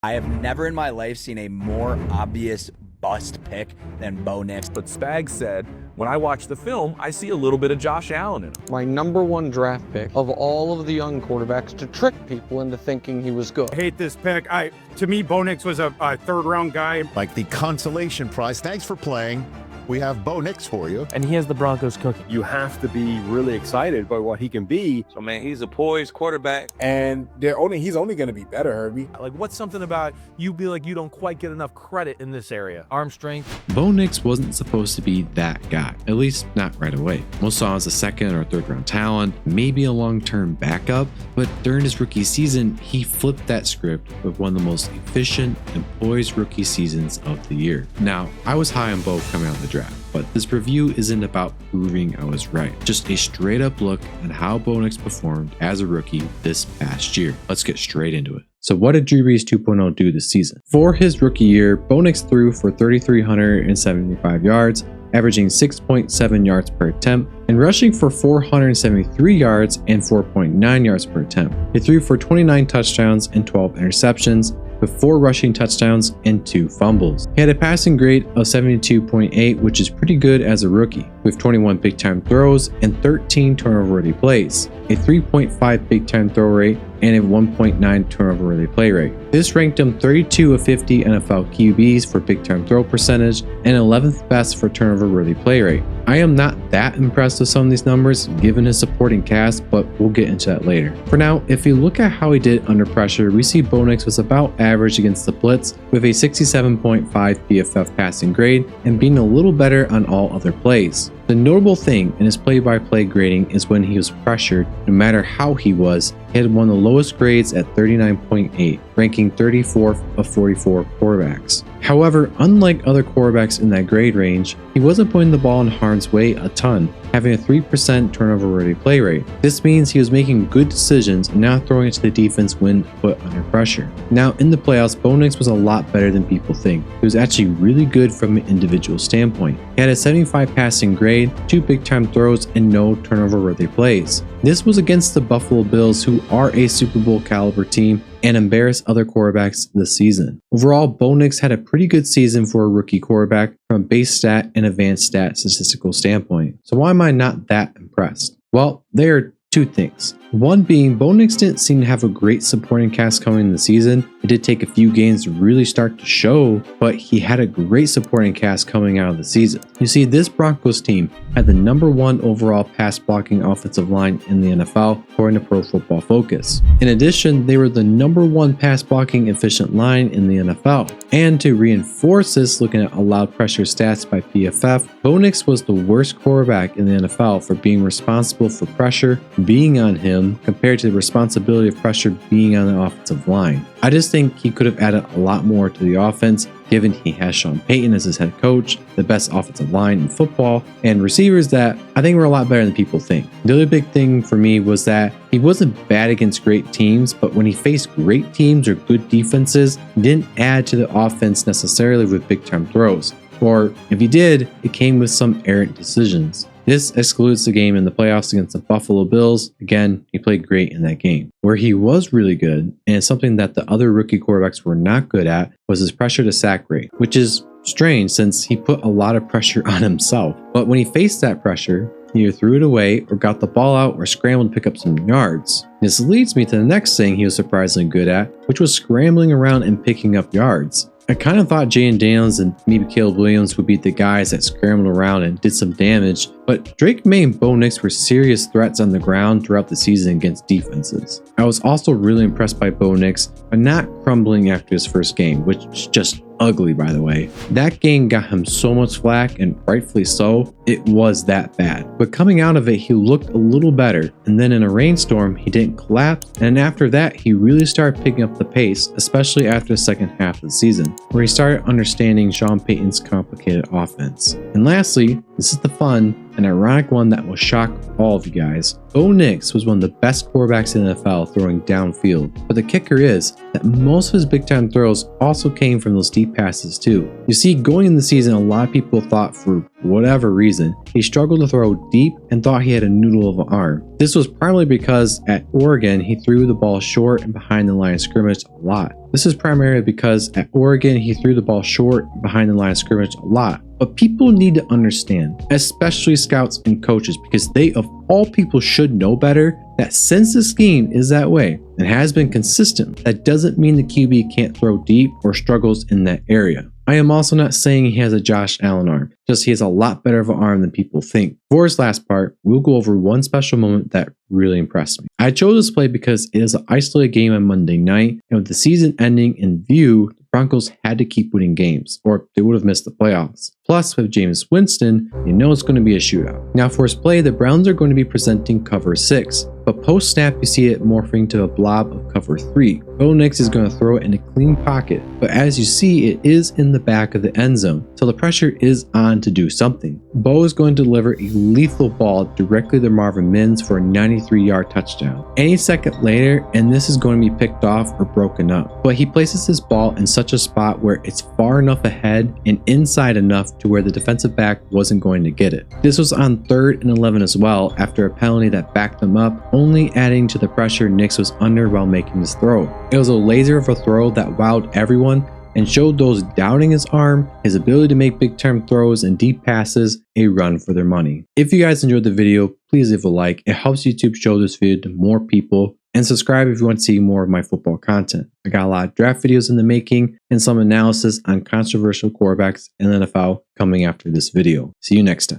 I have never in my life seen a more obvious bust pick than Bo Nix. But Spags said, when I watch the film, I see a little bit of Josh Allen in him. My #1 draft pick of all of the young quarterbacks to trick people into thinking he was good. I hate this pick. To me, Bo Nix was a third-round guy. Like the consolation prize. Thanks for playing. We have Bo Nix for you. And he has the Broncos cooking. You have to be really excited by what he can be. So, man, he's a poised quarterback. And he's only going to be better, Herbie. Like, what's something about you be like you don't quite get enough credit in this area? Arm strength. Bo Nix wasn't supposed to be that guy, at least not right away. Most saw him as a second or third round talent, maybe a long-term backup, but during his rookie season, he flipped that script with one of the most efficient and poised rookie seasons of the year. Now, I was high on Bo coming out of the draft, but this review isn't about proving I was right, just a straight up look at how Bo Nix performed as a rookie this past year. Let's get straight into it. So what did Drew Brees 2.0 do this season? For his rookie year, Bo Nix threw for 3,375 yards, averaging 6.7 yards per attempt, and rushing for 473 yards and 4.9 yards per attempt. He threw for 29 touchdowns and 12 interceptions, with 4 rushing touchdowns and 2 fumbles. He had a passing grade of 72.8, which is pretty good as a rookie, with 21 big-time throws and 13 turnover-worthy plays, a 3.5 big-time throw rate, and a 1.9 turnover-worthy play rate. This ranked him 32 of 50 NFL QBs for big-time throw percentage and 11th best for turnover-worthy play rate. I am not that impressed with some of these numbers given his supporting cast, but we'll get into that later. For now, if you look at how he did under pressure, we see Bo Nix was about average against the blitz with a 67.5 PFF passing grade and being a little better on all other plays. The notable thing in his play-by-play grading is when he was pressured, no matter how he was, he had one of the lowest grades at 39.8, ranking 34th of 44 quarterbacks. However, unlike other quarterbacks in that grade range, he wasn't putting the ball in harm's way a ton, having a 3% turnover-worthy play rate. This means he was making good decisions and not throwing it to the defense when put under pressure. Now, in the playoffs, Bo Nix was a lot better than people think. He was actually really good from an individual standpoint. He had a 75 passing grade, 2 big-time throws, and no turnover-worthy plays. This was against the Buffalo Bills, who are a Super Bowl caliber team and embarrassed other quarterbacks this season. Overall, Bo Nix had a pretty good season for a rookie quarterback from a base stat and advanced stat statistical standpoint. So why am I not that impressed? Well, there are 2 things. One being, Bo Nix didn't seem to have a great supporting cast coming in the season. It did take a few games to really start to show, but he had a great supporting cast coming out of the season. You see, this Broncos team had the #1 overall pass blocking offensive line in the NFL, according to Pro Football Focus. In addition, they were the #1 pass blocking efficient line in the NFL. And to reinforce this, looking at allowed pressure stats by PFF, Bo Nix was the worst quarterback in the NFL for being responsible for pressure being on him compared to the responsibility of pressure being on the offensive line. I just think he could have added a lot more to the offense, given he has Sean Payton as his head coach, the best offensive line in football, and receivers that I think were a lot better than people think. The other big thing for me was that he wasn't bad against great teams, but when he faced great teams or good defenses, he didn't add to the offense necessarily with big-time throws. Or if he did, it came with some errant decisions. This excludes the game in the playoffs against the Buffalo Bills. Again, he played great in that game. Where he was really good, and something that the other rookie quarterbacks were not good at, was his pressure to sack rate, which is strange since he put a lot of pressure on himself. But when he faced that pressure, he either threw it away or got the ball out or scrambled to pick up some yards. This leads me to the next thing he was surprisingly good at, which was scrambling around and picking up yards. I kind of thought Jaden Daniels and maybe Caleb Williams would be the guys that scrambled around and did some damage, but Drake May and Bo Nix were serious threats on the ground throughout the season against defenses. I was also really impressed by Bo Nix by not crumbling after his first game, which is just ugly, by the way. That game got him so much flack, and rightfully so. It was that bad. But coming out of it, he looked a little better, and then in a rainstorm, he didn't collapse, and after that, he really started picking up the pace, especially after the second half of the season, where he started understanding Sean Payton's complicated offense. And lastly, this is the fun and ironic one that will shock all of you guys. Bo Nix was one of the best quarterbacks in the NFL throwing downfield, but the kicker is that most of his big-time throws also came from those deep passes too. You see, going in the season, a lot of people thought for whatever reason, he struggled to throw deep and thought he had a noodle of an arm. This was primarily because at Oregon, he threw the ball short and behind the line of scrimmage a lot. This is primarily because at Oregon, he threw the ball short and behind the line of scrimmage a lot. But people need to understand, especially scouts and coaches, because they of all people should know better, that since the scheme is that way and has been consistent, that doesn't mean the QB can't throw deep or struggles in that area. I am also not saying he has a Josh Allen arm, just he has a lot better of an arm than people think. For his last part, we'll go over one special moment that really impressed me. I chose this play because it is an isolated game on Monday night, and with the season ending in view, the Broncos had to keep winning games, or they would have missed the playoffs. Plus, with Jameis Winston, you know it's going to be a shootout. Now for his play, the Browns are going to be presenting cover 6, but post snap you see it morphing to a blob of cover 3. Bo Nix is going to throw it in a clean pocket, but as you see, it is in the back of the end zone, so the pressure is on to do something. Bo is going to deliver a lethal ball directly to Marvin Mims for a 93-yard touchdown. Any second later, and this is going to be picked off or broken up, but he places his ball in such a spot where it's far enough ahead and inside enough to where the defensive back wasn't going to get it. This was on 3rd and 11 as well after a penalty that backed them up, only adding to the pressure Nix was under while making this throw. It was a laser of a throw that wowed everyone and showed those doubting his arm, his ability to make big term throws and deep passes, a run for their money. If you guys enjoyed the video, please leave a like. It helps YouTube show this video to more people, and subscribe if you want to see more of my football content. I got a lot of draft videos in the making and some analysis on controversial quarterbacks in the NFL coming after this video. See you next time.